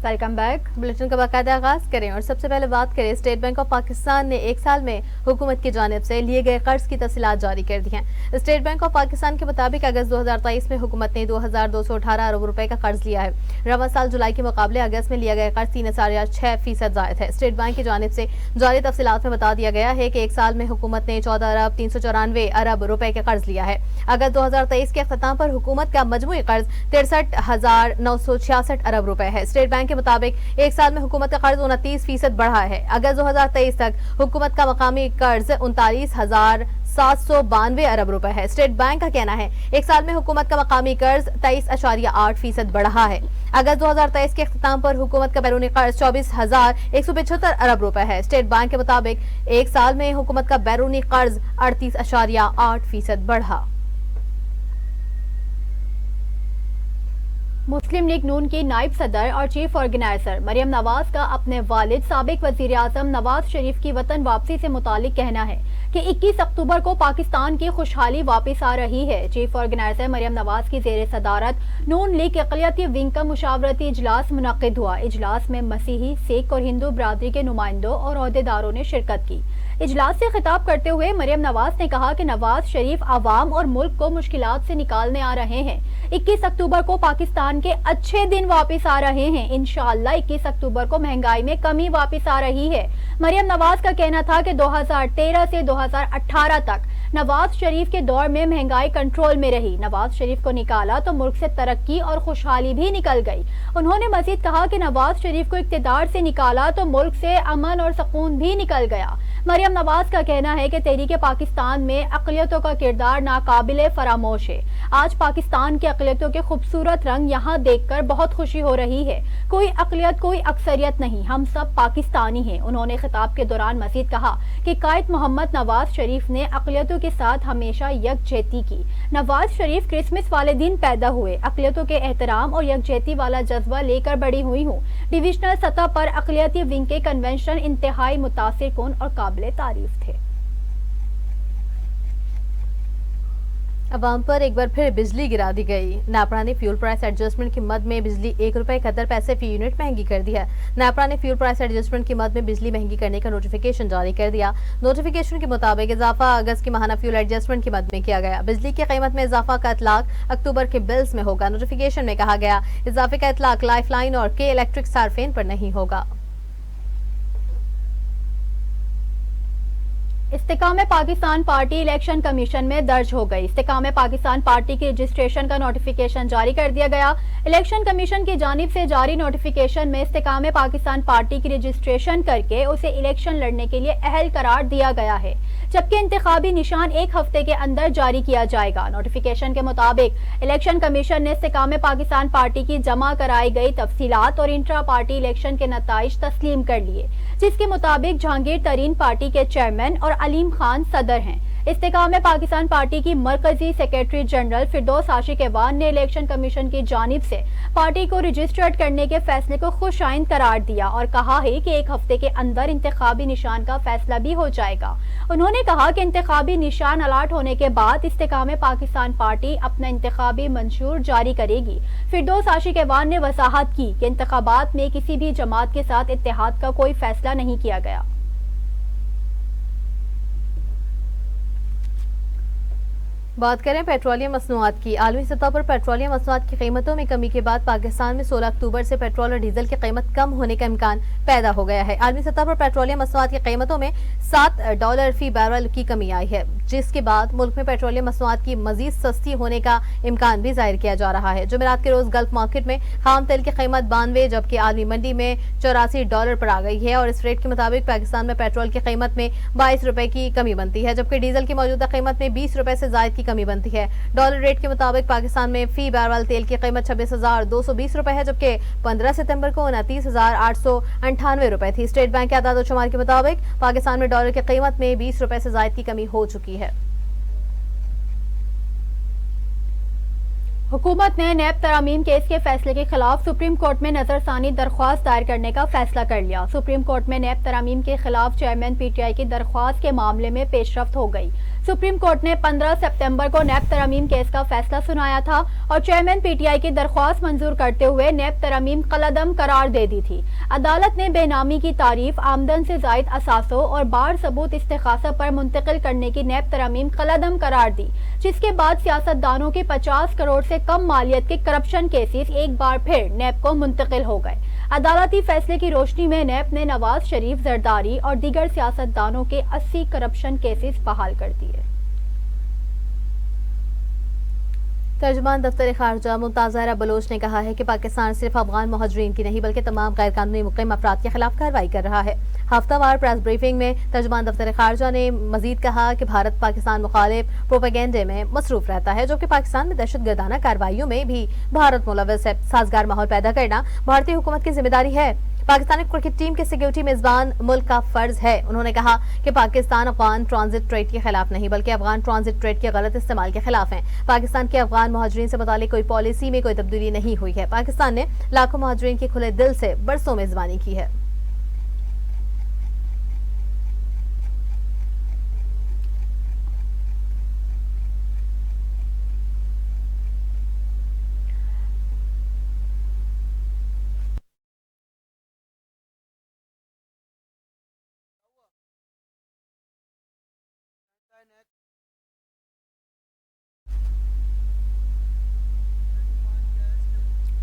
Welcome back. Bulletin کا باقاعدہ آغاز کریں اور سب سے پہلے بات کریں اسٹیٹ بینک آف پاکستان نے ایک سال میں حکومت کی جانب سے لیے گئے قرض کی تفصیلات جاری کر دی ہیں۔ اسٹیٹ بینک آف پاکستان کے مطابق اگست 2023 میں حکومت نے 2218 ارب روپے کا قرض لیا ہے۔ رواں سال جولائی کے مقابلے اگست میں لیا گیا قرض 3.6% زائد ہے۔ اسٹیٹ بینک کی جانب سے جاری تفصیلات میں بتا دیا گیا ہے کہ ایک سال میں حکومت نے 14 ارب روپے کا قرض لیا ہے۔ اگست 2023 کے اختتام پر حکومت کا مجموعی قرض 63,966 ارب روپے ہے۔ اسٹیٹ بینک کے مطابق ایک سال میں حکومت کا قرض 29% بڑھا ہے۔ اگست 2023 تک حکومت کا مقامی قرض 39,792 ارب روپے ہے۔ اسٹیٹ بینک کا کہنا ہے ایک سال میں حکومت کا مقامی قرض 23.8% بڑھا ہے۔ اگست 2023 کے اختتام پر حکومت کا بیرونی قرض 24,175 ارب روپے ہے۔ اسٹیٹ بینک کے مطابق ایک سال میں حکومت کا بیرونی قرض 38.8% بڑھا۔ مسلم لیگ نون کی نائب صدر اور چیف آرگنائزر مریم نواز کا اپنے والد سابق وزیر اعظم نواز شریف کی وطن واپسی سے متعلق کہنا ہے کہ 21 اکتوبر کو پاکستان کی خوشحالی واپس آ رہی ہے۔ چیف آرگنائزر مریم نواز کی زیر صدارت نون لیگ اقلیتی ونگ کا مشاورتی اجلاس منعقد ہوا۔ اجلاس میں مسیحی، سکھ اور ہندو برادری کے نمائندوں اور عہدیداروں نے شرکت کی۔ اجلاس سے خطاب کرتے ہوئے مریم نواز نے کہا کہ نواز شریف عوام اور ملک کو مشکلات سے نکالنے آ رہے ہیں۔ 21 اکتوبر کو پاکستان کے اچھے دن واپس آ رہے ہیں۔ انشاءاللہ 21 اکتوبر کو مہنگائی میں کمی واپس آ رہی ہے۔ مریم نواز کا کہنا تھا کہ 2013 سے 2018 تک نواز شریف کے دور میں مہنگائی کنٹرول میں رہی۔ نواز شریف کو نکالا تو ملک سے ترقی اور خوشحالی بھی نکل گئی۔ انہوں نے مزید کہا کہ نواز شریف کو اقتدار سے نکالا تو ملک سے امن اور سکون بھی نکل گیا۔ مریم نواز کا کہنا ہے کہ تحریک پاکستان میں اقلیتوں کا کردار ناقابل فراموش ہے۔ آج پاکستان کی اقلیتوں کے خوبصورت رنگ یہاں دیکھ کر بہت خوشی ہو رہی ہے۔ کوئی اقلیت، کوئی اکثریت نہیں، ہم سب پاکستانی ہیں۔ انہوں نے خطاب کے دوران مزید کہا کہ قائد محمد نواز شریف نے اقلیتوں کے ساتھ ہمیشہ یکجہتی کی۔ نواز شریف کرسمس والے دن پیدا ہوئے۔ اقلیتوں کے احترام اور یکجہتی والا جذبہ لے کر بڑی ہوئی ہوں۔ ڈویژنل سطح پر اقلیتی ونگ کے کنونشن انتہائی متاثر کن اور قابل تعریف تھے۔ عوام پر ایک بار پھر بجلی گرا دی گئی۔ نیپرا نے فیول پرائس ایڈجسٹمنٹ کی مد میں بجلی 1 روپے 71 پیسے فی یونٹ مہنگی کر دی ہے۔ نیپرا نے فیول پرائس ایڈجسٹمنٹ کی مد میں بجلی مہنگی کرنے کا نوٹیفیکیشن جاری کر دیا۔ نوٹیفیکیشن کے مطابق اضافہ اگست کی ماہانہ فیول ایڈجسٹمنٹ کی مد میں کیا گیا۔ بجلی کی قیمت میں اضافہ کا اطلاق اکتوبر کے بلز میں ہوگا۔ نوٹیفیکیشن میں کہا گیا اضافے کا اطلاق لائف لائن اور کے الیکٹرک صارفین پر نہیں ہوگا۔ استحکام پاکستان پارٹی الیکشن کمیشن میں درج ہو گئی۔ استحکام پاکستان پارٹی کی رجسٹریشن کا نوٹیفیکیشن جاری کر دیا گیا۔ الیکشن کمیشن کی جانب سے جاری نوٹیفیکیشن میں استحکام پاکستان پارٹی کی رجسٹریشن کر کے اسے الیکشن لڑنے کے لیے اہل قرار دیا گیا ہے، جبکہ انتخابی نشان 1 ہفتے کے اندر جاری کیا جائے گا۔ نوٹیفیکیشن کے مطابق الیکشن کمیشن نے استحکام پاکستان پارٹی کی جمع کرائی گئی تفصیلات اور انٹرا پارٹی الیکشن کے نتائج تسلیم کر لیے، جس کے مطابق جہانگیر ترین پارٹی کے چیئرمین اور علیم خان صدر ہیں۔ استحکام پاکستان پارٹی کی مرکزی سیکریٹری جنرل فردوس عاشق ایوان نے الیکشن کمیشن کی جانب سے پارٹی کو رجسٹرڈ کرنے کے فیصلے کو خوش آئند قرار دیا اور کہا ہے کہ 1 ہفتے کے اندر انتخابی نشان کا فیصلہ بھی ہو جائے گا۔ انہوں نے کہا کہ انتخابی نشان الاٹ ہونے کے بعد استحکام پاکستان پارٹی اپنا انتخابی منشور جاری کرے گی۔ فردوس عاشق ایوان نے وضاحت کی کہ انتخابات میں کسی بھی جماعت کے ساتھ اتحاد کا کوئی فیصلہ نہیں کیا گیا۔ بات کریں پیٹرولیم مصنوعات کی۔ عالمی سطح پر پیٹرولیم مصنوعات کی قیمتوں میں کمی کے بعد پاکستان میں 16 اکتوبر سے پیٹرول اور ڈیزل کی قیمت کم ہونے کا امکان پیدا ہو گیا ہے۔ عالمی سطح پر پیٹرولیم مصنوعات کی قیمتوں میں $7 فی بیرل کی کمی آئی ہے، جس کے بعد ملک میں پیٹرولیم مصنوعات کی مزید سستی ہونے کا امکان بھی ظاہر کیا جا رہا ہے۔ جمعرات کے روز گلف مارکیٹ میں خام تیل کی قیمت 92 جبکہ عالمی منڈی میں $84 پر آ گئی ہے اور اس ریٹ کے مطابق پاکستان میں پیٹرول کی قیمت میں 22 روپے کی کمی بنتی ہے، جبکہ ڈیزل کی موجودہ قیمت میں 20 روپے سے زائد کی کمی بنتی ہے۔ ڈالر ریٹ کے مطابق پاکستان میں فی بیرل تیل کی قیمت 26,220 روپے ہے، جبکہ 15 ستمبر کو 29,898 روپے تھی۔ اسٹیٹ بینک کے اعداد و شمار کے مطابق پاکستان میں ڈالر کی قیمت میں 20 روپے سے زائد کی کمی ہو چکی ہے۔ حکومت نے نیب ترامیم کیس کے فیصلے کے خلاف سپریم کورٹ میں نظر ثانی درخواست دائر کرنے کا فیصلہ کر لیا۔ سپریم کورٹ میں نیب ترامیم کے خلاف چیئرمین پی ٹی آئی کی درخواست کے معاملے میں پیش رفت ہو گئی۔ सुप्रीम कोर्ट ने 15 सितंबर को नैब तरमीम केस का फैसला सुनाया था और चेयरमैन पीटीआई की दरख्वास्त मंजूर करते हुए नैब तरमीम कलअदम करार दे दी थी। अदालत ने बेनामी की तारीफ, आमदन से जायद असासों और बार सबूत इस्तिखासा पर मुंतकिल करने की नैब तरमीम कलअदम करार दी, जिसके बाद सियासतदानों के 50 करोड़ से कम मालियत के करप्शन केसेस एक बार फिर नैब को मुंतकिल हो गए। अदालती फैसले की रोशनी में नैब ने नवाज शरीफ, जरदारी और दीगर सियासतदानों के 80 करप्शन केसेस बहाल कर दिए। तर्जुमान दफ्तर खारजा मुमताज ज़हरा बलोच ने कहा है कि पाकिस्तान सिर्फ अफगान मुहाजिरीन की नहीं बल्कि तमाम गैर कानूनी मुक़िम अफराद के खिलाफ कार्रवाई कर रहा है। हफ्तावार प्रेस ब्रीफिंग में तर्जुमान दफ्तर खारजा ने मजीद कहा कि भारत पाकिस्तान मुखालिफ प्रोपेगेंडे में मसरूफ रहता है, जबकि पाकिस्तान में दहशतगर्दाना कार्रवाइयों में भी भारत मुलव्वस है। साजगार माहौल पैदा करना भारतीय हुकूमत की जिम्मेदारी है। पाकिस्तानी क्रिकेट टीम के सिक्योरिटी मेजबान मुल्क का फर्ज है। उन्होंने कहा कि पाकिस्तान अफगान ट्रांजिट ट्रेड के खिलाफ नहीं बल्कि अफगान ट्रांजिट ट्रेड के गलत इस्तेमाल के खिलाफ है। पाकिस्तान के अफगान मुहाजिरीन से मुतालिक कोई पॉलिसी में कोई तब्दीली नहीं हुई है। पाकिस्तान ने लाखों मुहाजिरीन की खुले दिल से बरसों मेजबानी की है।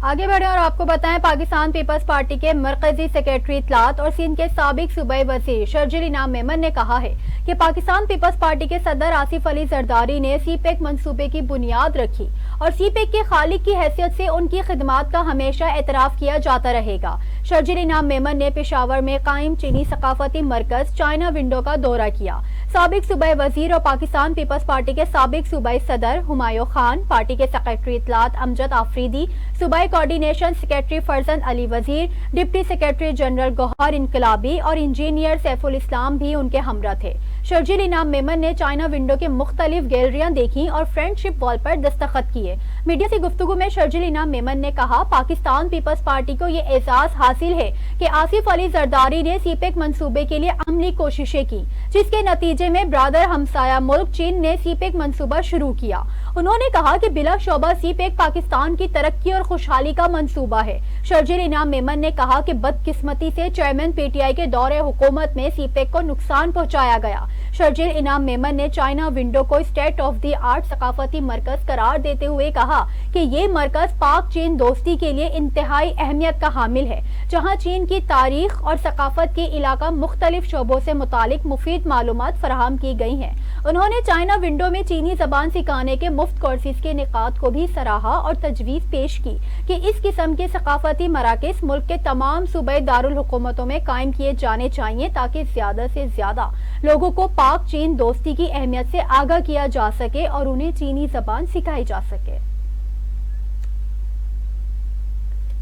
आगे बढ़े और आपको बताएं, पाकिस्तान पीपल्स पार्टी के मरकजी सेक्रेटरी इत्तलात और सिंध के साबिक सूबाई वजीर शर्जील इनाम मेमन ने कहा है कि पाकिस्तान पीपल्स पार्टी के सदर आसिफ अली जरदारी ने सीपेक मंसूबे की बुनियाद रखी और सीपेक के खालिक की हैसियत से उनकी खिदमात का हमेशा एतराफ किया जाता रहेगा। शर्जील इनाम मेमन ने पेशावर में कायम चीनी सकाफती मरकज चाइना विंडो का दौरा किया। साबिक सूबाई वजीर और पाकिस्तान पीपल्स पार्टी के साबिक सूबाई सदर हुमायूं खान, पार्टी के सेक्रेटरी इत्तलात अमजद आफरीदी, सूबाई कोऑर्डिनेशन सेक्रेटरी फरजंद अली वजीर, डिप्टी सेक्रेटरी जनरल गौहर इनकलाबी और इंजीनियर सैफुल इस्लाम भी उनके हमरा थे। शर्जील इनाम मेमन ने चाइना विंडो के मुख्तलिफ गैलरियां देखी और फ्रेंडशिप वॉल पर दस्तखत किए। मीडिया से गुफ्तगू में शर्जील इनाम मेमन ने कहा, पाकिस्तान पीपल्स पार्टी को ये एहसास हासिल है कि आसिफ अली जरदारी ने सीपेक मंसूबे के लिए अमली कोशिशें की, जिसके नतीजे में ब्रादर हमसाया मुल्क चीन ने सीपेक मंसूबा शुरू किया। उन्होंने कहा कि बिला शोबा सीपेक पाकिस्तान की तरक्की और खुशहाली का मंसूबा है। शर्जील इनाम मेमन ने कहा कि बदकिस्मती से चेयरमैन पीटीआई के दौरे हुकूमत में सीपेक को नुकसान पहुंचाया गया। शर्जील इनाम मेमन ने चाइना विंडो को स्टेट ऑफ द आर्ट सकाफती मरकज करार देते हुए कहा कि ये मरकज पाक चीन दोस्ती के लिए इंतहाई अहमियत का हामिल है, जहां चीन की तारीख और सकाफत के इलाका मुख्तलिफ शोबों से मुतालिक मुफीद मालूमात फराहम की गई हैं। उन्होंने चाइना विंडो में चीनी जबान सिखाने के मुफ्त कोर्सेज के निकात को भी सराहा और तजवीज़ पेश की कि इस किस्म के सकाफती मराकज़ मुल्क के तमाम सूबाई दारुल हुकूमतों में कायम किए जाने चाहिए ताकि ज्यादा से ज्यादा लोगों को पाक चीन दोस्ती की अहमियत से आगाह किया जा सके और उन्हें चीनी जबान सिखाई जा सके।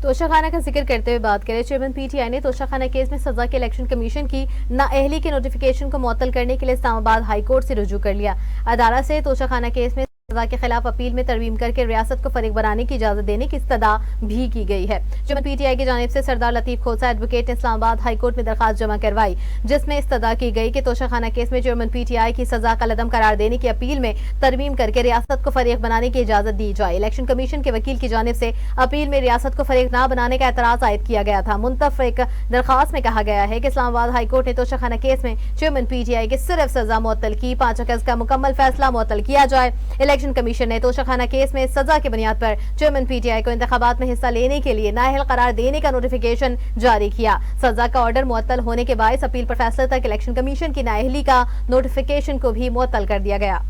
तोशाखाना का जिक्र करते हुए बात करें, चेयरमैन पीटीआई ने तोशाखाना केस में सजा के इलेक्शन कमीशन की नाअहली के नोटिफिकेशन को मुअत्तल करने के लिए इस्लामाबाद हाई कोर्ट से रुजू कर लिया। अदालत से तोशाखाना केस में सजा के खिलाफ अपील में तरमीम करके रियासत को फरीक बनाने की इजाजत देने की इस्तदा भी की गई है। चेयरमैन पीटीआई की जानिब से सरदार लतीफ खोसा एडवोकेट ने इस्लामाबाद हाई कोर्ट में दरखास्त जमा करवाई, जिसमें इस्तदा की गई कि तोशाखाना केस में चेयरमैन पीटीआई की सजा कलअदम करार देने की अपील में तरमीम करके रियासत को फरीक बनाने की इजाजत दी जाए। इलेक्शन कमीशन के वकील की जानिब से अपील में रियासत को फरीक न बनाने का एतराज आयद किया गया था। मुंतफिक दरखास्त में कहा गया है कि इस्लामाबाद हाई कोर्ट ने तोशाखाना केस में चेयरमैन पीटीआई की सिर्फ सजा मुअत्तल की, 5 अगस्त का मुकम्मल फैसला मुअत्तल किया जाए। इलेक्शन कमीशन ने तोशाखाना केस में सजा की बुनियाद पर चेयरमैन पीटीआई को इंतखाबात में हिस्सा लेने के लिए नाअहल करार देने का नोटिफिकेशन जारी किया। सजा का ऑर्डर मुअत्तल होने के बायस अपील पर फैसले तक इलेक्शन कमीशन की नाअहली का नोटिफिकेशन को भी मुअत्तल कर दिया गया।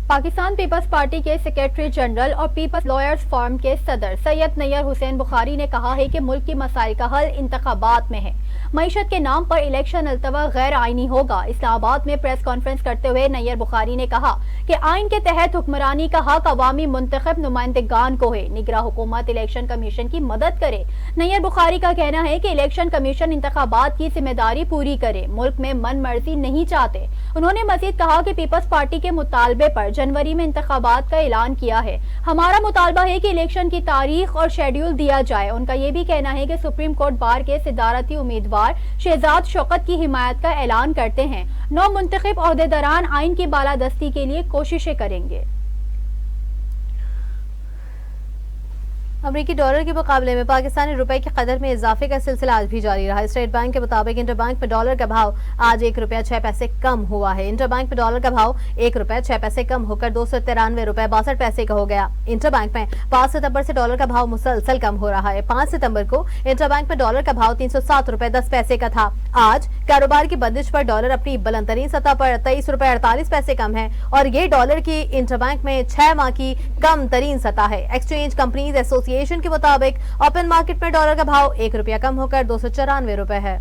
पाकिस्तान पीपल्स पार्टी के सेक्रेटरी जनरल और पीपल्स लॉयर्स फोरम के सदर सैयद नैयर हुसैन बुखारी ने कहा है कि मुल्क की मसाइल का हल इंतखाबात में है। मईशत के नाम पर इलेक्शन अल्तवा गैर आइनी होगा। इस्लामाबाद में प्रेस कॉन्फ्रेंस करते हुए नैयर बुखारी ने कहा कि आइन के तहत हुक्मरानी का हक अवामी मुंतखब नुमाइंदगान को है। निगरां हुकूमत इलेक्शन कमीशन की मदद करे। नैयर बुखारी का कहना है कि इलेक्शन कमीशन इंतखाबात की जिम्मेदारी पूरी करे, मुल्क में मन मर्जी नहीं चाहते। उन्होंने मजीद कहा कि पीपल्स पार्टी के मुतालबे पर जनवरी में इंतखाबात का ऐलान किया है। हमारा मुतालबा है कि इलेक्शन की तारीख और शेड्यूल दिया जाए। उनका ये भी कहना है कि सुप्रीम कोर्ट बार के सदारती उम्मीदवार शहजाद शौकत की हिमायत का ऐलान करते हैं। 9 मुंतखब ओहदेदारान आइन की बालादस्ती के लिए कोशिशें करेंगे। अमरीकी डॉलर के मुकाबले में पाकिस्तानी रुपए की कदर में इजाफे का सिलसिला आज भी जारी रहा। स्टेट बैंक के मुताबिक इंटर बैंक में डॉलर का भाव आज ₹1.06 कम हुआ है। इंटर बैंक में डॉलर का भाव ₹1.06 कम होकर ₹293.62 का हो गया। इंटर बैंक में 5 सितंबर से डॉलर का भाव मुसलसल कम हो रहा है। 5 सितंबर को इंटर बैंक में डॉलर का भाव ₹307.10 का था। आज कारोबार की बंदिश पर डॉलर अपनी बुलंद तरीन सतह पर ₹23.48 कम है और ये डॉलर की इंटर बैंक में 6 माह की कम तरीन सतह है। एक्सचेंज कंपनीज एसोसिएशन के मुताबिक ओपन मार्केट में डॉलर का भाव ₹1 कम होकर ₹294 है।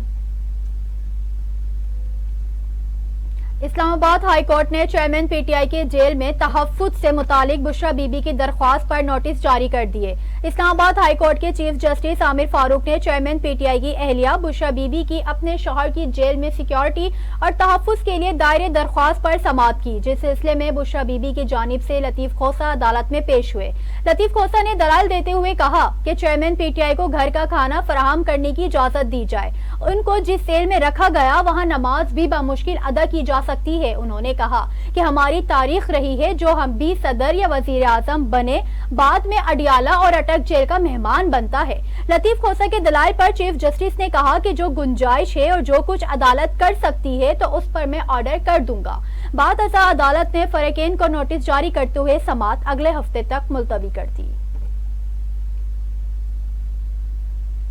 इस्लामाबाद हाई कोर्ट ने चेयरमैन पीटीआई के जेल में तहफ्फुज से मुतालिक बुशरा बीबी की दरख्वास्त पर नोटिस जारी कर दिए। इस्लामाबाद हाई कोर्ट के चीफ जस्टिस आमिर फारूक ने चेयरमैन पीटीआई की अहलिया बुशरा बीबी की अपने शौहर की जेल में सिक्योरिटी और तहफ्फुज के लिए दायरे दरख्वास्त पर समाअत की, जिस सिलसिले में बुशरा बीबी की जानिब से लतीफ खोसा अदालत में पेश हुए। लतीफ खोसा ने दलाल देते हुए कहा कि चेयरमैन पीटीआई को घर का खाना फराहम करने की इजाजत दी जाए। उनको जिस सेल में रखा गया वहां नमाज भी बामुश्किल अदा की जा सकती है। उन्होंने कहा कि हमारी तारीख रही है, जो हम भी सदर या वजीर आजम बने बाद में अडियाला और अटक जेल का मेहमान बनता है। लतीफ खोसा के दलाल पर चीफ जस्टिस ने कहा कि जो गुंजाइश है और जो कुछ अदालत कर सकती है तो उस पर मैं ऑर्डर कर दूंगा। बाद अज़ा अदालत ने फरीकैन को नोटिस जारी करते हुए समाअत अगले हफ्ते तक मुलतवी कर दी।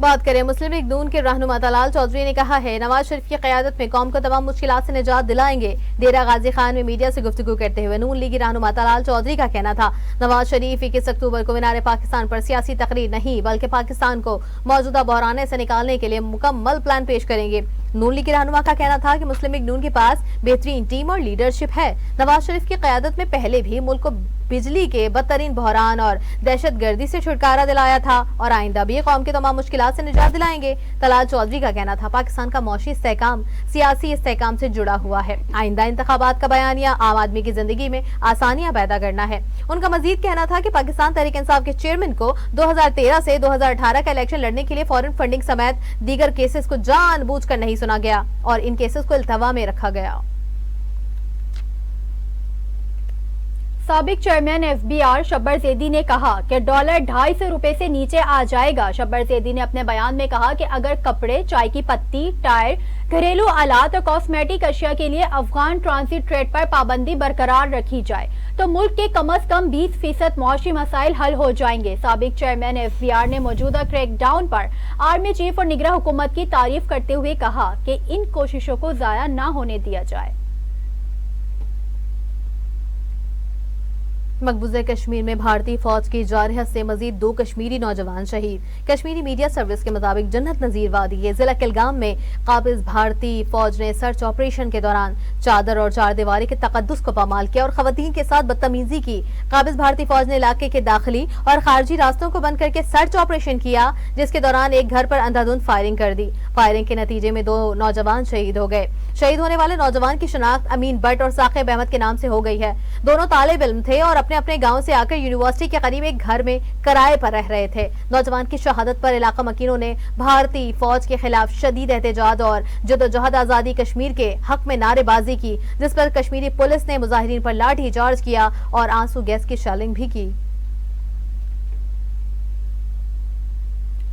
बात करें मुस्लिम लीग नून के रहनुमा तलाल चौधरी ने कहा है, नवाज शरीफ की क़यादत में कौम को तमाम मुश्किलात से निजात दिलाएंगे। डेरा गाजी खान में मीडिया से गुफ्तगू करते हुए नून लीगी रहनुमा तलाल चौधरी का कहना था, नवाज शरीफ 21 अक्टूबर को मीनार पाकिस्तान पर सियासी तकरीर नहीं बल्कि पाकिस्तान को मौजूदा बहराने से निकालने के लिए मुकम्मल प्लान पेश करेंगे। नून लीग के रहनुमा का कहना था कि मुस्लिम लीग नून के पास बेहतरीन टीम और लीडरशिप है। नवाज शरीफ की क़यादत में पहले भी मुल्क को बिजली के बदतरीन बहरान और दहशत गर्दी से छुटकारा दिलाया था और आइंदा भी कौम के तमाम मुश्किलात से निजात दिलाएंगे। तलाल चौधरी का कहना था, पाकिस्तान का मौशी इस्तेहकाम सियासी इस्तेहकाम से जुड़ा हुआ है। आइंदा इंतखाबात का बयानिया आम आदमी की जिंदगी में आसानियां पैदा करना है। उनका मजीद कहना था कि पाकिस्तान तहरीक इंसाफ के चेयरमैन को 2013 से 2018 का इलेक्शन लड़ने के लिए फॉरेन फंडिंग समेत दीगर केसेस को जानबूझकर नहीं सुना गया और इन केसेस को इल्तवा में रखा गया। साबिक चेयरमैन एफबीआर शब्बर जैदी ने कहा कि डॉलर 250 रुपए से नीचे आ जाएगा। शब्बर जैदी ने अपने बयान में कहा कि अगर कपड़े, चाय की पत्ती, टायर, घरेलू आलात और कॉस्मेटिक अशिया के लिए अफगान ट्रांजिट ट्रेड पर पाबंदी बरकरार रखी जाए तो मुल्क के कम अज कम 20% मुआशी मसाइल हल हो जाएंगे। साबिक चेयरमैन एफबीआर ने मौजूदा क्रैकडाउन पर आर्मी चीफ और निगरान हुकूमत की तारीफ करते हुए कहा कि इन कोशिशों को जाया न होने दिया जाए। मकबूजा कश्मीर में भारतीय फौज की जारहत से मजीद 2 कश्मीरी नौजवान शहीद। कश्मीरी मीडिया सर्विस के मुताबिक जन्नत नजीर वादी के जिला किलगाम में काबिज भारतीय फौज ने सर्च ऑपरेशन के दौरान चादर और चार दीवारी के तकद्दुस को पामाल किया और खवातीन के साथ बदतमीजी की। काबिज भारतीय फौज ने इलाके के दाखिली और खारजी रास्तों को बंद करके सर्च ऑपरेशन किया, जिसके दौरान एक घर पर अंधाधुंध फायरिंग कर दी। फायरिंग के नतीजे में 2 नौजवान शहीद हो गए। शहीद होने वाले नौजवान की शनाख्त अमीन भट्ट और साकिब अहमद के नाम से हो गई है। दोनों तालिब इल्म थे और अपने अपने गांव से आकर यूनिवर्सिटी के करीब एक घर में किराए पर रह रहे थे। नौजवान की शहादत पर इलाका मकीनों ने भारतीय फौज के खिलाफ शदीद एहतजाज और जदोजहद आजादी कश्मीर के हक में नारेबाजी की, जिस पर कश्मीरी पुलिस ने मुजाहिरीन पर लाठी चार्ज किया और आंसू गैस की शेलिंग भी की।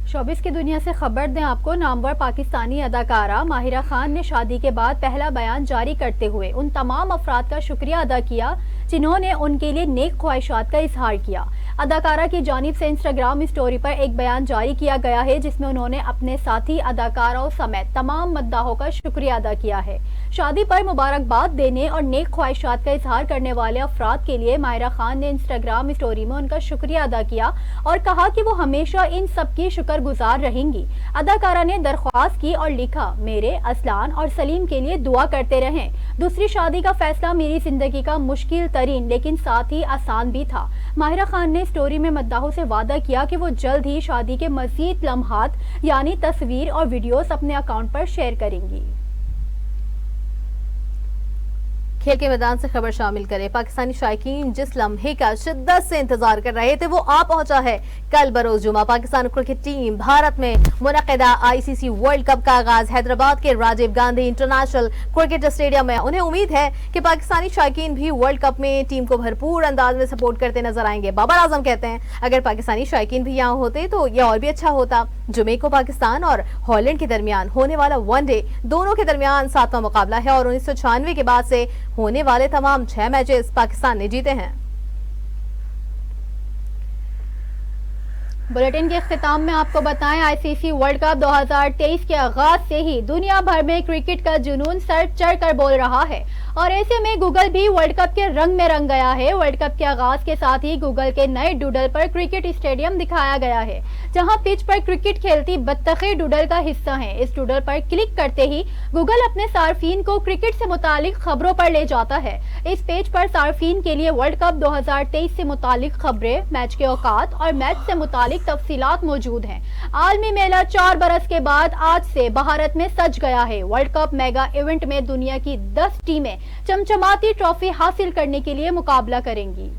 शोबिस की दुनिया से खबर दें आपको, नामवर पाकिस्तानी अदाकारा माहिरा खान ने शादी के बाद पहला बयान जारी करते हुए उन तमाम अफराद का शुक्रिया अदा किया जिन्होंने उनके लिए नेक ख्वाहिशात का इजहार किया। अदाकारा की जानिब से इंस्टाग्राम स्टोरी पर एक बयान जारी किया गया है, जिसमें उन्होंने अपने साथी अदाकारों समेत तमाम मद्दाहों का शुक्रिया अदा किया है। शादी पर मुबारकबाद देने और नेक ख्वाहिशात का इजहार करने वाले अफराद के लिए माहिरा खान ने इंस्टाग्राम स्टोरी में उनका शुक्रिया अदा किया और कहा कि वो हमेशा इन सब की शुक्रगुजार रहेंगी। अदाकारा ने दरख्वास्त की और लिखा, मेरे असलान और सलीम के लिए दुआ करते रहें। दूसरी शादी का फैसला मेरी जिंदगी का मुश्किल तरीन लेकिन साथ ही आसान भी था। माहिरा खान ने स्टोरी में मद्दाहों से वादा किया कि वो जल्द ही शादी के मजीद लम्हात यानी तस्वीर और वीडियोस अपने अकाउंट पर शेयर करेंगी। खेल के मैदान से खबर शामिल करें। पाकिस्तानी शायकीन जिस लम्हे का शिद्दत से इंतजार कर रहे थे वो आ पहुंचा है। कल बरोज जुमा पाकिस्तान क्रिकेट टीम भारत में मुनक़िदा आईसीसी वर्ल्ड कप का आगाज हैदराबाद के Rajiv Gandhi international cricket stadium में। उन्हें उम्मीद है कि पाकिस्तानी शायकीन भी वर्ल्ड कप में टीम को भरपूर अंदाज में सपोर्ट करते नजर आएंगे। बाबर आजम कहते हैं अगर पाकिस्तानी शायकीन भी यहाँ होते तो ये और भी अच्छा होता। जुमे को पाकिस्तान और हॉलैंड के दरमियान होने वाला वनडे दोनों के दरमियान 7वां मुकाबला है और 1996 के बाद से होने वाले तमाम 6 मैचेस पाकिस्तान ने जीते हैं। बुलेटिन के इख्तिताम में आपको बताएं, आईसीसी वर्ल्ड कप 2023 के आगाज से ही दुनिया भर में क्रिकेट का जुनून सर चढ़ कर बोल रहा है और ऐसे में गूगल भी वर्ल्ड कप के रंग में रंग गया है। वर्ल्ड कप के आगाज के साथ ही गूगल के नए डूडल पर क्रिकेट स्टेडियम दिखाया गया है जहां पिच पर क्रिकेट खेलती बत्तखें डूडल का हिस्सा हैं। इस डूडल पर क्लिक करते ही गूगल अपने सार्फिन को क्रिकेट से मुतालिक खबरों पर ले जाता है। इस पेज पर सार्फिन के लिए वर्ल्ड कप 2023 से मुतालिक खबरें, मैच के औकात और मैच से मुतालिक तफसीलात मौजूद हैं। आलमी मेला 4 बरस के बाद आज से भारत में सज गया है। वर्ल्ड कप मेगा इवेंट में दुनिया की 10 टीमें चमचमाती ट्रॉफी हासिल करने के लिए मुकाबला करेंगी।